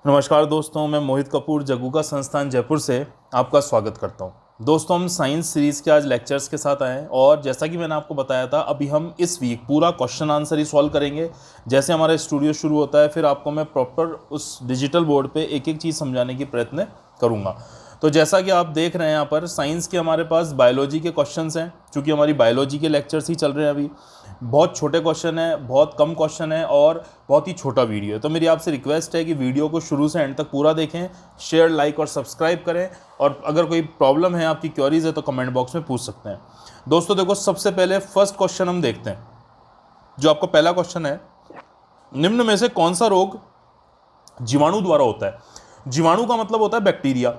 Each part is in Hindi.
नमस्कार दोस्तों, मैं मोहित कपूर जग्गू का संस्थान जयपुर से आपका स्वागत करता हूं। दोस्तों, हम साइंस सीरीज़ के आज लेक्चर्स के साथ आए हैं और जैसा कि मैंने आपको बताया था, अभी हम इस वीक पूरा क्वेश्चन आंसर ही सॉल्व करेंगे। जैसे हमारा स्टूडियो शुरू होता है, फिर आपको मैं प्रॉपर उस डिजिटल बोर्ड पे एक एक चीज़ समझाने की प्रयत्न करूँगा। तो जैसा कि आप देख रहे हैं यहाँ पर साइंस के हमारे पास बायोलॉजी के क्वेश्चंस हैं, क्योंकि हमारी बायोलॉजी के लेक्चर्स ही चल रहे हैं अभी। बहुत छोटे क्वेश्चन हैं, बहुत कम क्वेश्चन है और बहुत ही छोटा वीडियो है। तो मेरी आपसे रिक्वेस्ट है कि वीडियो को शुरू से एंड तक पूरा देखें, शेयर, लाइक और सब्सक्राइब करें, और अगर कोई प्रॉब्लम है, आपकी क्वेरीज है, तो कमेंट बॉक्स में पूछ सकते हैं। दोस्तों देखो, सबसे पहले फर्स्ट क्वेश्चन हम देखते हैं। जो आपका पहला क्वेश्चन है, निम्न में से कौन सा रोग जीवाणु द्वारा होता है? जीवाणु का मतलब होता है बैक्टीरिया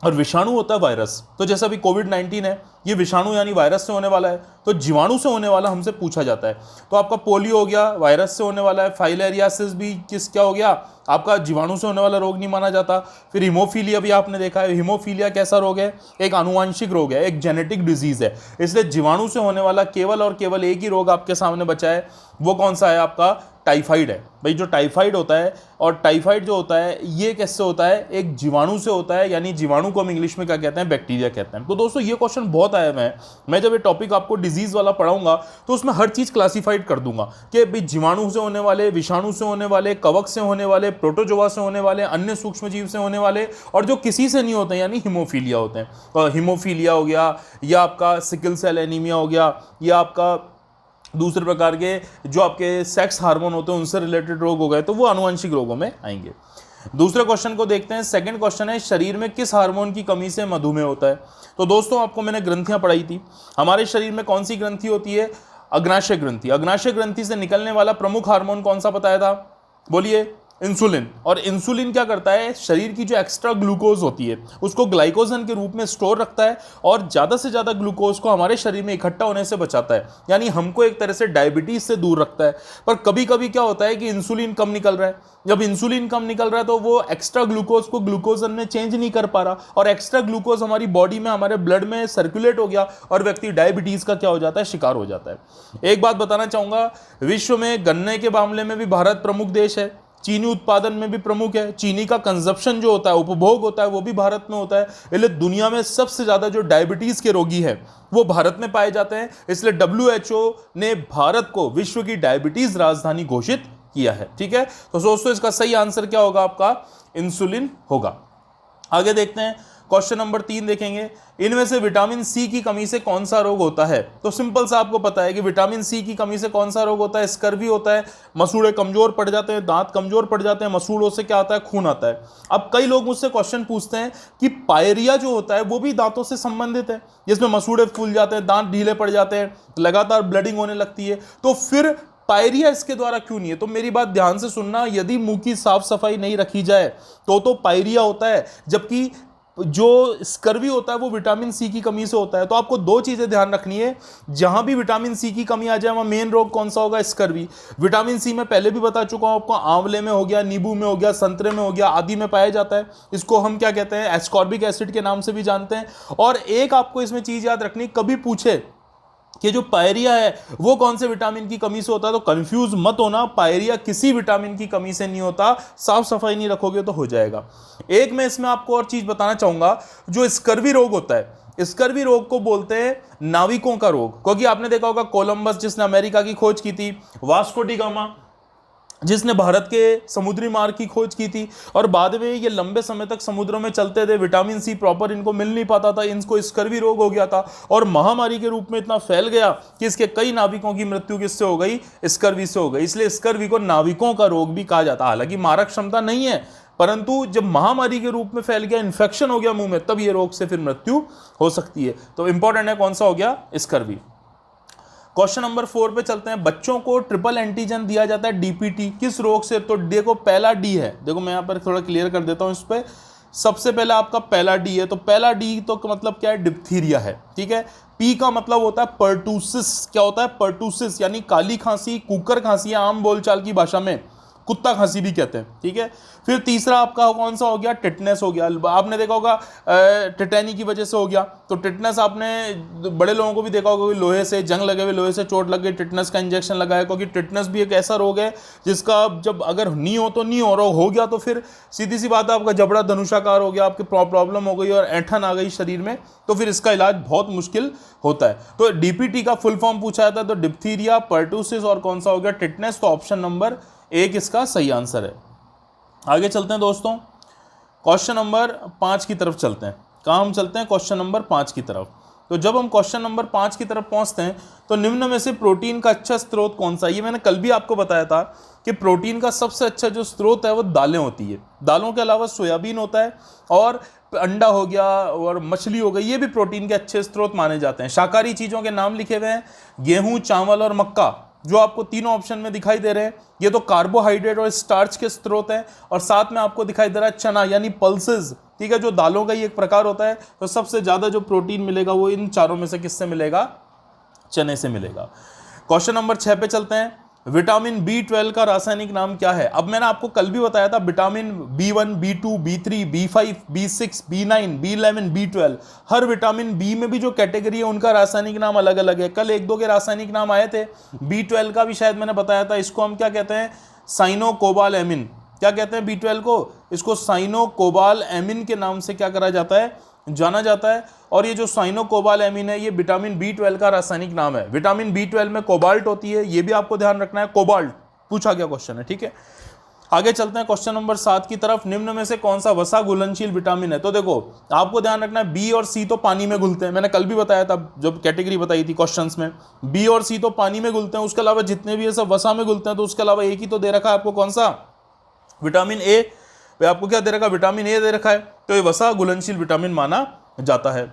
और विषाणु होता है वायरस। तो जैसा अभी कोविड-19 है, ये विषाणु यानी वायरस से होने वाला है, तो जीवाणु से होने वाला हमसे पूछा जाता है। तो आपका पोलियो हो गया, वायरस से होने वाला है। फाइलेरियासिस भी क्या हो गया, आपका जीवाणु से होने वाला रोग नहीं माना जाता। फिर हीमोफीलिया भी आपने देखा है। हीमोफीलिया कैसा रोग है? एक आनुवांशिक रोग है, एक जेनेटिक डिजीज है। इसलिए जीवाणु से होने वाला केवल और केवल एक ही रोग आपके सामने बचा है। वो कौन सा है? आपका टाइफाइड है। भाई, जो टाइफाइड होता है, और टाइफाइड जो होता है ये कैसे होता है? एक जीवाणु से होता है, यानी जीवाणु को हम इंग्लिश में क्या कहते हैं? बैक्टीरिया कहते हैं। तो दोस्तों, ये क्वेश्चन बहुत आया है। मैं जब ये टॉपिक आपको डिजीज वाला पढ़ाऊंगा तो उसमें हर चीज क्लासिफाइड कर दूंगा कि भाई जीवाणु से होने वाले, विषाणु से होने वाले, कवक से होने वाले, प्रोटोजोआ से होने वाले, अन्य सूक्ष्म जीव से होने वाले, और जो किसी से नहीं होते यानी हीमोफीलिया होते हैं। तो हीमोफीलिया हो गया, या आपका सिकल सेल एनीमिया हो गया, या आपका दूसरे प्रकार के जो आपके सेक्स हार्मोन होते हैं उनसे रिलेटेड रोग हो गए, तो वो आनुवंशिक रोगों में आएंगे। दूसरे क्वेश्चन को देखते हैं। सेकंड क्वेश्चन है, शरीर में किस हार्मोन की कमी से मधुमेह होता है? तो दोस्तों, आपको मैंने ग्रंथियां पढ़ाई थी। हमारे शरीर में कौन सी ग्रंथि होती है? अग्नाशय ग्रंथि। अग्नाशय ग्रंथि से निकलने वाला प्रमुख हार्मोन कौन सा बताया था? बोलिए। इंसुलिन। और इंसुलिन क्या करता है? शरीर की जो एक्स्ट्रा ग्लूकोज होती है उसको ग्लाइकोजन के रूप में स्टोर रखता है और ज़्यादा से ज़्यादा ग्लूकोज को हमारे शरीर में इकट्ठा होने से बचाता है, यानी हमको एक तरह से डायबिटीज से दूर रखता है। पर कभी कभी क्या होता है कि इंसुलिन कम निकल रहा है। जब इंसुलिन कम निकल रहा है तो वो एक्स्ट्रा ग्लूकोज को ग्लूकोजन में चेंज नहीं कर पा रहा, और एक्स्ट्रा ग्लूकोज हमारी बॉडी में, हमारे ब्लड में सर्कुलेट हो गया, और व्यक्ति डायबिटीज का क्या हो जाता है? शिकार हो जाता है। एक बात बताना चाहूंगा, विश्व में गन्ने के मामले में भी भारत प्रमुख देश है। चीनी उत्पादन में भी प्रमुख है। चीनी का कंजप्शन जो होता है, उपभोग होता है, वो भी भारत में होता है। इसलिए दुनिया में सबसे ज्यादा जो डायबिटीज के रोगी हैं वो भारत में पाए जाते हैं। इसलिए WHO ने भारत को विश्व की डायबिटीज राजधानी घोषित किया है। ठीक है, तो दोस्तों इसका सही आंसर क्या होगा? आपका इंसुलिन होगा। आगे देखते हैं, क्वेश्चन नंबर 3 देखेंगे। इनमें से विटामिन सी की कमी से कौन सा रोग होता है? तो सिंपल सा आपको पता है कि विटामिन सी की कमी से कौन सा रोग होता है? स्कर्वी होता है। मसूड़े कमजोर पड़ जाते हैं, दांत कमजोर पड़ जाते हैं। मसूड़ों से क्या आता है? खून आता है। अब कई लोग मुझसे क्वेश्चन पूछते हैं कि पायरिया जो होता है वो भी दांतों से संबंधित है, जिसमें मसूड़े फूल जाते हैं, दांत ढीले पड़ जाते हैं, लगातार ब्लडिंग होने लगती है। तो फिर पायरिया इसके द्वारा क्यों नहीं है? तो मेरी बात ध्यान से सुनना, यदि मुंह की साफ सफाई नहीं रखी जाए तो पायरिया होता है, जबकि जो स्कर्वी होता है वो विटामिन सी की कमी से होता है। तो आपको दो चीजें ध्यान रखनी है, जहां भी विटामिन सी की कमी आ जाए वहां मेन रोग कौन सा होगा? स्कर्वी। विटामिन सी में पहले भी बता चुका हूं आपको, आंवले में हो गया, नींबू में हो गया, संतरे में हो गया, आदि में पाया जाता है। इसको हम क्या कहते हैं? एस्कॉर्बिक एसिड के नाम से भी जानते हैं। और एक आपको इसमें चीज याद रखनी, कभी पूछे कि जो पायरिया है वो कौन से विटामिन की कमी से होता है, तो कंफ्यूज मत होना, पायरिया किसी विटामिन की कमी से नहीं होता। साफ सफाई नहीं रखोगे तो हो जाएगा। एक मैं इसमें आपको और चीज बताना चाहूंगा, जो स्कर्वी रोग होता है, स्कर्वी रोग को बोलते हैं नाविकों का रोग, क्योंकि आपने देखा होगा कोलंबस जिसने अमेरिका की खोज की थी, वास्को डी गामा जिसने भारत के समुद्री मार्ग की खोज की थी, और बाद में ये लंबे समय तक समुद्रों में चलते थे, विटामिन सी प्रॉपर इनको मिल नहीं पाता था, इनको स्कर्वी रोग हो गया था, और महामारी के रूप में इतना फैल गया कि इसके कई नाविकों की मृत्यु किससे हो गई? स्कर्वी से हो गई। इसलिए स्कर्वी को नाविकों का रोग भी कहा जाता है। हालांकि मारक क्षमता नहीं है, परंतु जब महामारी के रूप में फैल गया, इन्फेक्शन हो गया मुंह में, तब ये रोग से फिर मृत्यु हो सकती है। तो इंपॉर्टेंट है, कौन सा हो गया? स्कर्वी। क्वेश्चन नंबर 4 पे चलते हैं। बच्चों को ट्रिपल एंटीजन दिया जाता है DPT किस रोग से? तो देखो, पहला डी है, देखो मैं यहां पर थोड़ा क्लियर कर देता हूं इस पे। सबसे पहला आपका पहला डी है, तो पहला डी तो मतलब क्या है? डिप्थीरिया है। ठीक है। पी का मतलब होता है पर्टूसिस। क्या होता है? पर्टूसिस, यानी काली खांसी, कुकर खांसी है आम बोलचाल की भाषा में। कुत्ता खांसी भी कहते हैं, ठीक है। फिर तीसरा आपका कौन सा हो गया, टिटनेस हो गया। आपने देखा होगा टिटेनी की वजह से हो गया, तो टिटनेस आपने बड़े लोगों को भी देखा होगा कि लोहे से जंग लगे हुए, लोहे से चोट लग गई, टिटनेस का इंजेक्शन लगाया, क्योंकि टिटनेस भी एक ऐसा रोग है जिसका जब अगर नहीं हो तो नहीं हो गया तो फिर सीधी सी बात है आपका जबड़ा धनुषाकार हो गया, आपकी प्रॉब्लम हो गई और ऐंठन आ गई शरीर में, तो फिर इसका इलाज बहुत मुश्किल होता है। तो डीपीटी का फुल फॉर्म पूछा जाता है, तो डिप्थीरिया, पर्टूसिस और कौन सा हो गया, टिटनेस। तो ऑप्शन नंबर 1 इसका सही आंसर है। आगे चलते हैं दोस्तों, क्वेश्चन नंबर 5 की तरफ चलते हैं। कहाँ हम चलते हैं, क्वेश्चन नंबर 5 की तरफ। तो जब हम क्वेश्चन नंबर 5 की तरफ पहुंचते हैं तो निम्न में से प्रोटीन का अच्छा स्रोत कौन सा है। ये मैंने कल भी आपको बताया था कि प्रोटीन का सबसे अच्छा जो स्रोत है वो दालें होती है। दालों के अलावा सोयाबीन होता है और अंडा हो गया और मछली हो गई, ये भी प्रोटीन के अच्छे स्रोत माने जाते हैं। शाकाहारी चीज़ों के नाम लिखे हुए हैं, गेहूं, चावल और मक्का, जो आपको तीनों ऑप्शन में दिखाई दे रहे हैं, ये तो कार्बोहाइड्रेट और स्टार्च के स्रोत हैं। और साथ में आपको दिखाई दे रहा है चना यानी पल्सेस, ठीक है, जो दालों का ही एक प्रकार होता है। तो सबसे ज्यादा जो प्रोटीन मिलेगा वो इन चारों में से किससे मिलेगा, चने से मिलेगा। क्वेश्चन नंबर 6 पे चलते हैं। विटामिन B12 का रासायनिक नाम क्या है। अब मैंने आपको कल भी बताया था vitamin B1, B2, B3, B5, B6, B9, B11, B12, हर विटामिन बी में भी जो कैटेगरी है उनका रासायनिक नाम अलग अलग है। कल 1-2 के रासायनिक नाम आए थे, B12 का भी शायद मैंने बताया था। इसको हम क्या कहते हैं, साइनोकोबालएमिन। क्या कहते हैं B12 को, इसको साइनोकोबालएमिन के नाम से क्या करा जाता है, जाना जाता है। और ये जो साइनोकोबालएमिन है ये विटामिन B12 का रासायनिक नाम है। विटामिन B12 में कोबाल्ट होती है, ये भी आपको ध्यान रखना है, कोबाल्ट पूछा गया क्वेश्चन है, ठीक है। आगे चलते हैं क्वेश्चन नंबर 7 की तरफ। निम्न में से कौन सा वसा घुलनशील विटामिन है। तो देखो आपको ध्यान रखना है, बी और सी तो पानी में घुलते हैं, मैंने कल भी बताया था जब कैटेगरी बताई थी क्वेश्चंस में, बी और सी तो पानी में घुलते हैं, उसके अलावा जितने भी ये सब वसा में घुलते हैं। तो उसके अलावा एक ही तो दे रखा है आपको, कौन सा, विटामिन ए। आपको क्या दे रखा है, विटामिन ए दे रखा है, तो ये वसा घुलनशील विटामिन माना जाता है।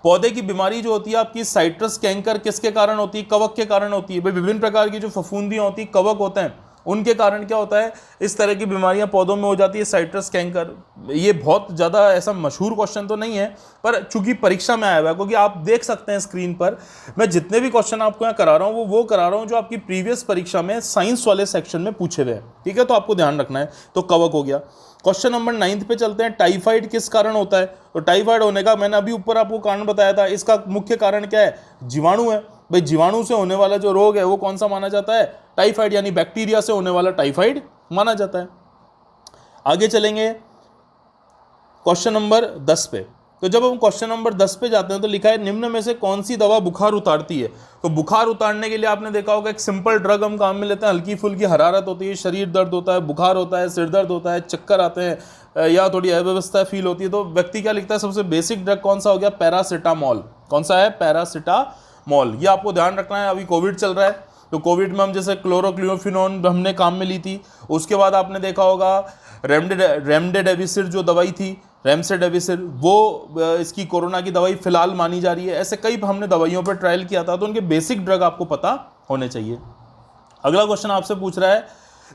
पौधे की बीमारी जो होती है आपकी साइट्रस कैंकर किसके कारण होती है, कवक के कारण होती है। विभिन्न प्रकार की जो फफूंदियां होती है, कवक होते हैं, उनके कारण क्या होता है, इस तरह की बीमारियां पौधों में हो जाती है, साइट्रस कैंकर। ये बहुत ज़्यादा ऐसा मशहूर क्वेश्चन तो नहीं है, पर चूंकि परीक्षा में आया हुआ है, क्योंकि आप देख सकते हैं स्क्रीन पर मैं जितने भी क्वेश्चन आपको यहाँ करा रहा हूँ वो करा रहा हूँ जो आपकी प्रीवियस परीक्षा में साइंस वाले सेक्शन में पूछे हुए हैं, ठीक है। तो आपको ध्यान रखना है। तो कवक हो गया। क्वेश्चन नंबर 9 पे चलते हैं। टाइफाइड किस कारण होता है। तो टाइफाइड होने का मैंने अभी ऊपर आपको कारण बताया था, इसका मुख्य कारण क्या है, जीवाणु है। भाई जीवाणु से होने वाला जो रोग है वो कौन सा माना जाता है, टाइफाइड, यानी बैक्टीरिया से होने वाला टाइफाइड माना जाता है। आगे चलेंगे क्वेश्चन नंबर 10 पे। तो जब हम क्वेश्चन नंबर 10 पे जाते हैं तो लिखा है निम्न में से कौन सी दवा बुखार उतारती है। तो बुखार उतारने के लिए आपने देखा होगा एक सिंपल ड्रग हम काम में लेते हैं, हल्की फुल्की हरारत होती है, शरीर दर्द होता है, बुखार होता है, सिर दर्द होता है, चक्कर आते हैं या थोड़ी अव्यवस्था फील होती है, तो व्यक्ति क्या लिखता है, सबसे बेसिक ड्रग कौन सा हो गया, पैरासिटामोल। कौन सा है, पैरासिटामोल। ये आपको ध्यान रखना है। अभी कोविड चल रहा है तो कोविड में हम जैसे क्लोरोक्लोरोफिनोन हमने काम में ली थी, उसके बाद आपने देखा होगा रेमडेसिविर जो दवाई थी, रेमडेसिविर, वो इसकी कोरोना की दवाई फिलहाल मानी जा रही है। ऐसे कई हमने दवाइयों पर ट्रायल किया था, तो उनके बेसिक ड्रग आपको पता होने चाहिए। अगला क्वेश्चन आपसे पूछ रहा है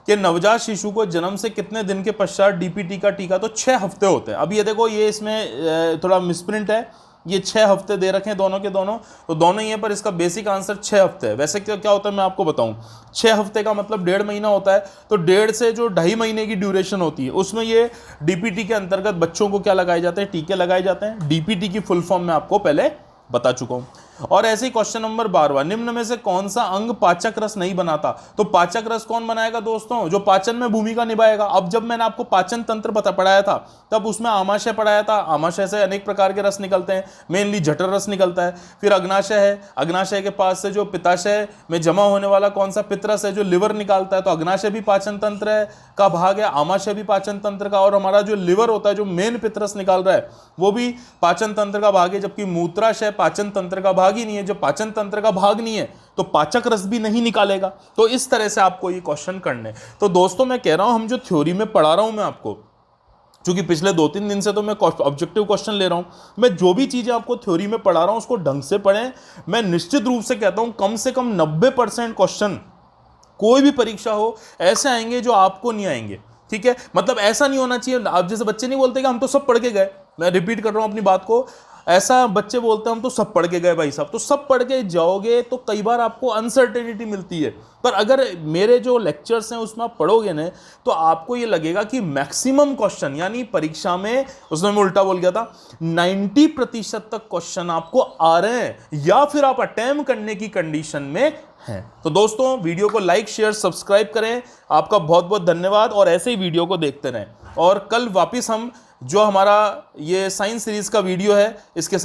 कि नवजात शिशु को जन्म से कितने दिन के पश्चात डीपीटी का टीका, तो 6 हफ्ते होते हैं। अब ये देखो ये इसमें थोड़ा मिसप्रिंट है, ये 6 हफ्ते दे रखे हैं दोनों के दोनों, तो दोनों ही है, पर इसका बेसिक आंसर 6 हफ्ते है। वैसे क्या होता है मैं आपको बताऊं, 6 हफ्ते का मतलब 1.5 महीना होता है, तो 1.5 से जो 2.5 महीने की ड्यूरेशन होती है उसमें ये डीपीटी के अंतर्गत बच्चों को क्या लगाए जाते हैं, टीके लगाए जाते हैं। डीपीटी की फुल फॉर्म में आपको पहले बता चुका हूं। और ऐसे ही क्वेश्चन नंबर 12, निम्न में से कौन सा अंग पाचक रस नहीं बनाता। तो पाचक रस कौन बनाएगा दोस्तों, जो पाचन में भूमिका निभाएगा। अब जब मैंने आपको पाचन तंत्र पढ़ाया था तब उसमें आमाशय पढ़ाया था, आमाशय से अनेक प्रकार के रस निकलते हैं, मेनली जठर रस निकलता है। फिर अग्नाशय है, अग्नाशय के पास से जो पित्ताशय में जमा होने वाला कौन सा पित्तरस है जो लिवर निकालता है, तो अग्नाशय भी पाचन तंत्र का भाग है, आमाशय भी पाचन तंत्र का, और हमारा जो लिवर होता है जो मेन पित्तरस निकाल रहा है वो भी पाचन तंत्र का भाग है। जबकि मूत्राशय पाचन तंत्र का भाग ही नहीं है, जो पाचन तंत्र का भाग नहीं है तो पाचक रस भी नहीं निकालेगा। तो इस तरह से आपको ये क्वेश्चन करने। तो दोस्तों मैं कह रहा हूं हम जो थ्योरी में पढ़ा रहा हूं मैं आपको, क्योंकि पिछले 2-3 दिन से तो मैं ऑब्जेक्टिव क्वेश्चन ले रहा हूं, मैं जो भी चीजें आपको थ्योरी में पढ़ा रहा हूं उसको ढंग से पढ़ें। मैं निश्चित रूप से कहता हूं कम से कम 90% क्वेश्चन कोई भी परीक्षा हो ऐसे आएंगे जो आपको नहीं आएंगे, ठीक है। मतलब ऐसा नहीं होना चाहिए, आप जैसे बच्चे नहीं बोलते कि हम तो सब पढ़ के गए, मैं रिपीट कर रहा हूं अपनी बात को, ऐसा बच्चे बोलते हैं हम तो सब पढ़ के गए भाई साहब, तो सब पढ़ के जाओगे तो कई बार आपको अनसर्टेनिटी मिलती है, पर अगर मेरे जो लेक्चर्स हैं उसमें आप पढ़ोगे ना तो आपको ये लगेगा कि मैक्सिमम क्वेश्चन, यानी परीक्षा में, उसमें मैं उल्टा बोल गया था, 90% तक क्वेश्चन आपको आ रहे हैं या फिर आप अटेम्प्ट करने की कंडीशन में हैं। तो दोस्तों वीडियो को लाइक शेयर सब्सक्राइब करें, आपका बहुत बहुत धन्यवाद, और ऐसे ही वीडियो को देखते रहें। और कल वापस हम जो हमारा ये साइंस सीरीज का वीडियो है इसके साथ